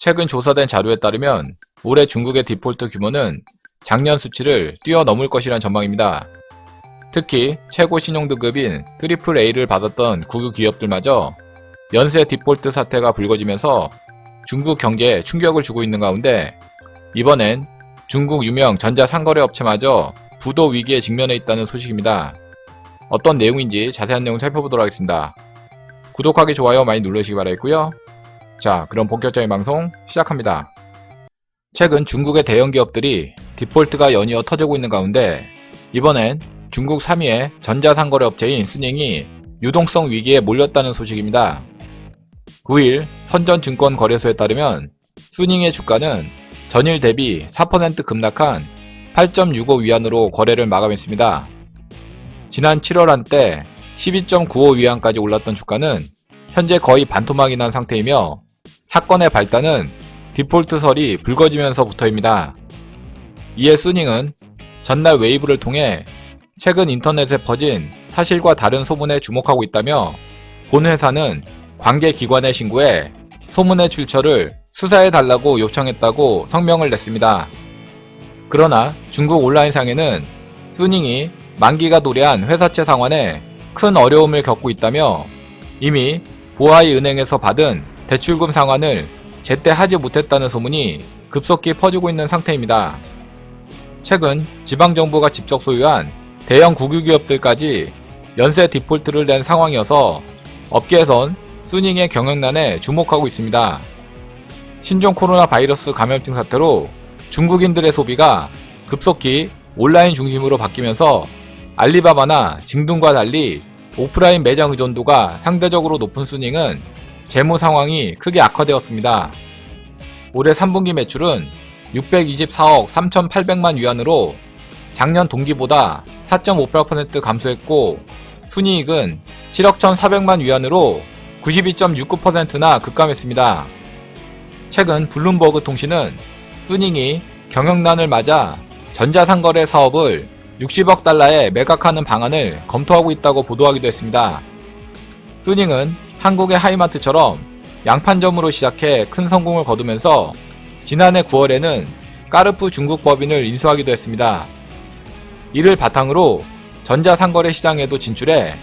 최근 조사된 자료에 따르면 올해 중국의 디폴트 규모는 작년 수치를 뛰어넘을 것이란 전망입니다. 특히 최고 신용등급인 AAA를 받았던 국유 기업들마저 연쇄 디폴트 사태가 불거지면서 중국 경제에 충격을 주고 있는 가운데 이번엔 중국 유명 전자상거래 업체마저 부도 위기에 직면해 있다는 소식입니다. 어떤 내용인지 자세한 내용 살펴보도록 하겠습니다. 구독하기, 좋아요 많이 눌러주시기 바라겠고요. 자, 그럼 본격적인 방송 시작합니다. 최근 중국의 대형 기업들이 디폴트가 연이어 터지고 있는 가운데 이번엔 중국 3위의 전자상거래 업체인 수닝이 유동성 위기에 몰렸다는 소식입니다. 9일 선전증권거래소에 따르면 수닝의 주가는 전일 대비 4% 급락한 8.65위안으로 거래를 마감했습니다. 지난 7월 한때 12.95위안까지 올랐던 주가는 현재 거의 반토막이 난 상태이며 사건의 발단은 디폴트설이 불거지면서부터입니다. 이에 수닝은 전날 웨이브를 통해 최근 인터넷에 퍼진 사실과 다른 소문에 주목하고 있다며 본 회사는 관계기관에 신고해 소문의 출처를 수사해달라고 요청했다고 성명을 냈습니다. 그러나 중국 온라인상에는 수닝이 만기가 도래한 회사채 상환에 큰 어려움을 겪고 있다며 이미 보아이 은행에서 받은 대출금 상환을 제때 하지 못했다는 소문이 급속히 퍼지고 있는 상태입니다. 최근 지방정부가 직접 소유한 대형 국유기업들까지 연쇄 디폴트를 낸 상황이어서 업계에선 수닝의 경영난에 주목하고 있습니다. 신종 코로나 바이러스 감염증 사태로 중국인들의 소비가 급속히 온라인 중심으로 바뀌면서 알리바바나 징둥과 달리 오프라인 매장 의존도가 상대적으로 높은 수닝은 재무 상황이 크게 악화되었습니다. 올해 3분기 매출은 624억 3,800만 위안으로 작년 동기보다 4.58% 감소했고 순이익은 7억 1,400만 위안으로 92.69%나 급감했습니다. 최근 블룸버그 통신은 수닝이 경영난을 맞아 전자상거래 사업을 60억 달러에 매각하는 방안을 검토하고 있다고 보도하기도 했습니다. 수닝은 한국의 하이마트처럼 양판점으로 시작해 큰 성공을 거두면서 지난해 9월에는 까르푸 중국 법인을 인수하기도 했습니다. 이를 바탕으로 전자상거래 시장에도 진출해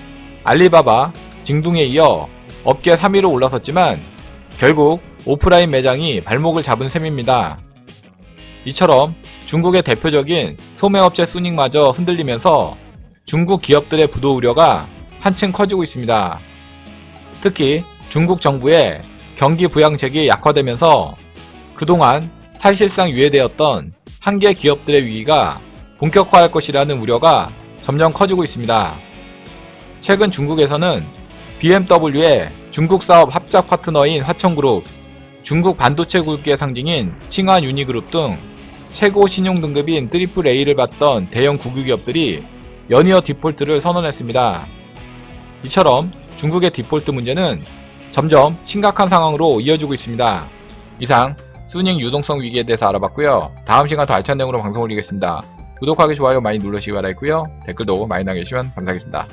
알리바바, 징둥에 이어 업계 3위로 올라섰지만 결국 오프라인 매장이 발목을 잡은 셈입니다. 이처럼 중국의 대표적인 소매업체 수닝마저 흔들리면서 중국 기업들의 부도 우려가 한층 커지고 있습니다. 특히 중국 정부의 경기 부양책이 약화되면서 그동안 사실상 유예되었던 한계 기업들의 위기가 본격화할 것이라는 우려가 점점 커지고 있습니다. 최근 중국에서는 BMW의 중국 사업 합작 파트너인 화청그룹, 중국 반도체 굵기의 상징인 칭화 유니그룹 등 최고 신용등급인 AAA를 받던 대형 국유기업들이 연이어 디폴트를 선언했습니다. 이처럼 중국의 디폴트 문제는 점점 심각한 상황으로 이어지고 있습니다. 이상 수닝 유동성 위기에 대해서 알아봤고요. 다음 시간 더 알찬 내용으로 방송 올리겠습니다. 구독하기, 좋아요 많이 눌러주시기 바라겠고요. 댓글도 많이 남겨주시면 감사하겠습니다.